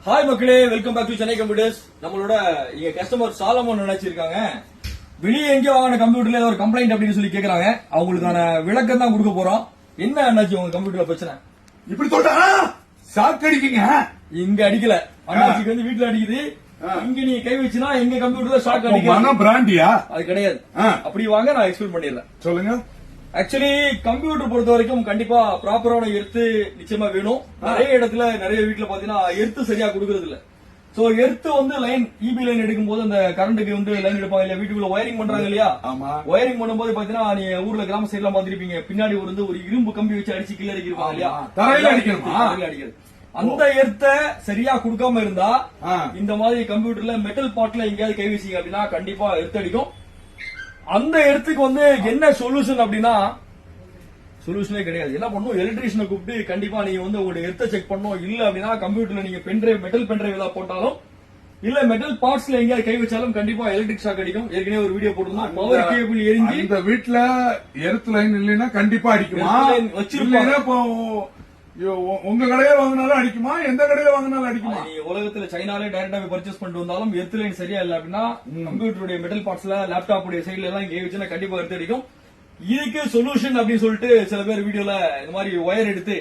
Hi மக்களே, welcome back to Chennai computers. நம்மளோட இங்க கஸ்டமர் சாலமோன் நினைச்சிருக்காங்க. வெளியே எங்க வாங்கின கம்ப்யூட்டர்ல ஏதோ ஒரு கம்ப்ளைண்ட் அப்படின்னு சொல்லி கேக்குறாங்க. அவங்களுக்கான விளக்கம் தான் கொடுக்க போறோம். என்ன அண்ணாச்சி உங்க கம்ப்யூட்டர்ல பிரச்சனை? இப்படி சொல்றா ஷாக் அடிக்கீங்க. இங்க அடிக்கல, அண்ணாச்சிக்கு வந்து வீட்டுல அடிக்குது. இங்க நீங்க கை வச்சுனா எங்க கம்ப்யூட்டர்ல ஷாக் அடிக்குது. பிராண்டியா? அது கிடையாது. அப்படி வாங்க, நான் எக்ஸ்பிளைன் பண்ணிடுறேன். சொல்லுங்க. ஆக்சுவலி கம்ப்யூட்டர் பொறுத்த வரைக்கும் கண்டிப்பா ப்ராப்பரான எர்த்து நிச்சயமா வேணும். நிறைய இடத்துல நிறைய வீட்டுல பாத்தீங்கன்னா எர்த்து சரியா கொடுக்கறது இல்ல. சோ எர்த்து வந்து லைன் இபி லைன் எடுக்கும் போது அந்த கரண்ட்டுக்கு வந்து லைன் எடுப்பாங்க இல்லையா, வீட்டுக்குள்ள ஒயரிங் பண்றாங்க இல்லையா. ஒயரிங் பண்ணும்போது பாத்தீங்கன்னா நீங்க ஊர்ல கிராம சைட்ல பாத்திருப்பீங்க, பின்னாடி ஒரு இரும்பு கம்பி வச்சு அடிச்சு கீழே அடிக்கிறாங்க இல்லையா, தரையில அடிக்கிறது. அந்த எர்த்த சரியா கொடுக்காம இருந்தா இந்த மாதிரி கம்ப்யூட்டர்ல மெட்டல் பார்ட்ல எங்கேயாவது கை வீசிங்க அப்படின்னா கண்டிப்பா எர்த்து அடிக்கும். அந்த இடத்துக்கு வந்து என்ன சொல்யூஷன் அப்படின்னா, சொல்யூஷனே கிடையாது. என்ன பண்ணும், எலக்ட்ரீஷியனை கூப்பிட்டு கண்டிப்பா நீங்க வந்து உங்களுடைய எர்த்தை செக் பண்ணும். இல்ல அப்படின்னா கம்ப்யூட்டர்ல நீங்க பென்ட்ரைவ் மெட்டல் பென்ட்ரைவ் ஏதாவது போட்டாலும் இல்ல மெட்டல் பார்ட்ஸ்ல எங்கேயாவது கை வச்சாலும் கண்டிப்பா எலக்ட்ரிக் ஷாக் அடிக்கும். ஏற்கனவே ஒரு வீடியோ போட்டிருந்தோம், பவர் கேபிள் எரிஞ்சு இந்த வீட்டுல எர்த் லைன் இல்லைன்னா கண்டிப்பா அடிக்குமா? வச்சிருப்பாங்க. உங்க கடையில வாங்கினாலும் அடிக்குமா, எந்த கடையில வாங்கினாலும் அடிக்குமா? உலகத்துல சைனாலே டைரக்டா பர்ச்சேஸ் பண்ணிட்டு வந்தாலும் எர்த் லைன் சரியா இல்ல அப்படின்னா கம்ப்யூட்டருடைய மெட்டல் பார்ட்ஸ்ல லேப்டாப் உடைய சைட்ல எல்லாம் இங்கே வச்சுன்னா கண்டிப்பா எர்த் அடிக்கும். இதுக்கு சொல்யூஷன் அப்படின்னு சொல்லிட்டு சில பேர் வீடியோல இந்த மாதிரி ஒயர் எடுத்து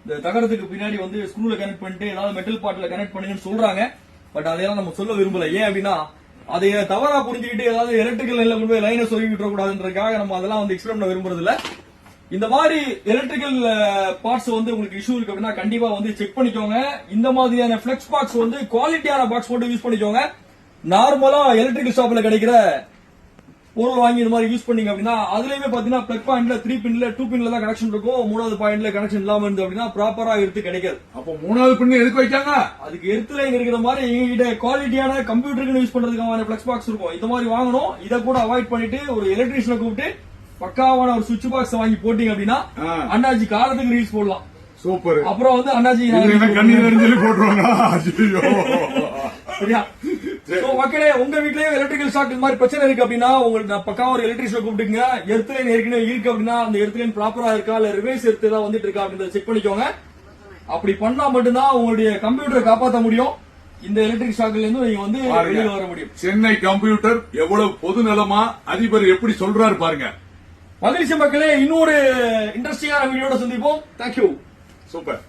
இந்த தகரத்துக்கு பின்னாடி வந்து ஸ்க்ரூல கனெக்ட் பண்ணிட்டு ஏதாவது மெட்டல் பார்ட்ல கனெக்ட் பண்ணுங்கன்னு சொல்றாங்க. பட் அதையெல்லாம் நம்ம சொல்ல விரும்பல. ஏன் அப்படின்னா அதை தவறா புரிஞ்சுக்கிட்டு ஏதாவது எலக்ட்ரிக்கல் லைன்ல கொண்டு போய் லைனை சொல்லி விட்டுற கூடாதுன்றதுக்காக நம்ம அதெல்லாம் வந்து எக்ஸ்பிளைன் பண்ண விரும்புறது இல்ல. இந்த மாதிரி எலக்ட்ரிக்கல் பார்ட்ஸ் வந்து உங்களுக்கு இஷ்யூ இருக்கு அப்படின்னா கண்டிப்பா வந்து செக் பண்ணிக்கோங்க. இந்த மாதிரியான பிளெக்ஸ் பாக்ஸ் வந்து குவாலிட்டியான பாக்ஸ் போட்டு யூஸ் பண்ணிக்கோங்க. நார்மலா எலக்ட்ரிக்கல் ஷாப்ல கிடைக்கிற பொருள் வாங்கி இந்த மாதிரி யூஸ் பண்ணீங்க அப்படின்னா அதுலயுமே பாத்தீங்கன்னா பிளக் பாயிண்ட்ல 3 பின்ல 2 பின்ல தான் கனெக்ஷன் இருக்கும். 3வது பாயிண்ட்ல கனெக்ஷன் இல்லாம இருந்து அப்படின்னா ப்ராப்பரா எடுத்து கிடைக்காது. அப்போ 3வது பின் எதுக்கு வைக்காங்க? அதுக்கு எர்த் லைன் இருக்கிற மாதிரி எங்ககிட்ட குவாலிட்டியான கம்ப்யூட்டருக்கு யூஸ் பண்றதுக்கான பிளக்ஸ் பாக்ஸ் இருக்கும். இந்த மாதிரி வாங்கணும். இதை கூட அவாய்ட் பண்ணிட்டு ஒரு எலக்ட்ரீஷியனை கூப்பிட்டு பக்காவான ஒரு சுவிட்ச் பாக்ஸ் வாங்கி போட்டீங்க அப்படின்னா அண்ணாஜி காலத்துக்கு ரீல்ஸ் போடலாம். சூப்பர். அப்புறம் வந்து அண்ணாஜி கண்ணீர் போட்டுருவாங்க. சரியா? மக்களே, உங்க வீட்லயும் எலக்ட்ரிக்கல் ஷாக் இந்த மாதிரி பிரச்சனை இருக்கு அப்படின்னா உங்களுக்கு பக்கா ஒரு எலக்ட்ரீஷியனை கூப்பிட்டுங்க. எர்த் லைன் ஏற்கனவே இருக்கு அப்படின்னா அந்த எர்த் லைன் ப்ராப்பரா இருக்கா இல்ல ரிவர்ஸ் எர்த் ஏதாவது வந்துட்டு இருக்கா அப்படின்றத செக் பண்ணிக்கோங்க. அப்படி பண்ணா மட்டும்தான் உங்களுடைய கம்ப்யூட்டரை காப்பாற்ற முடியும். இந்த எலக்ட்ரிக் ஷாக்ல இருந்து நீங்க வந்து வெளியில வர முடியும். சென்னை கம்ப்யூட்டர் எவ்வளவு பொது நலமா அதிபர் எப்படி சொல்றாரு பாருங்க. மகிழ்ச்சி மக்களே, இன்னொரு இன்ட்ரெஸ்டிங்கான வீடியோட சந்திப்போம். தேங்க்யூ. சூப்பர்.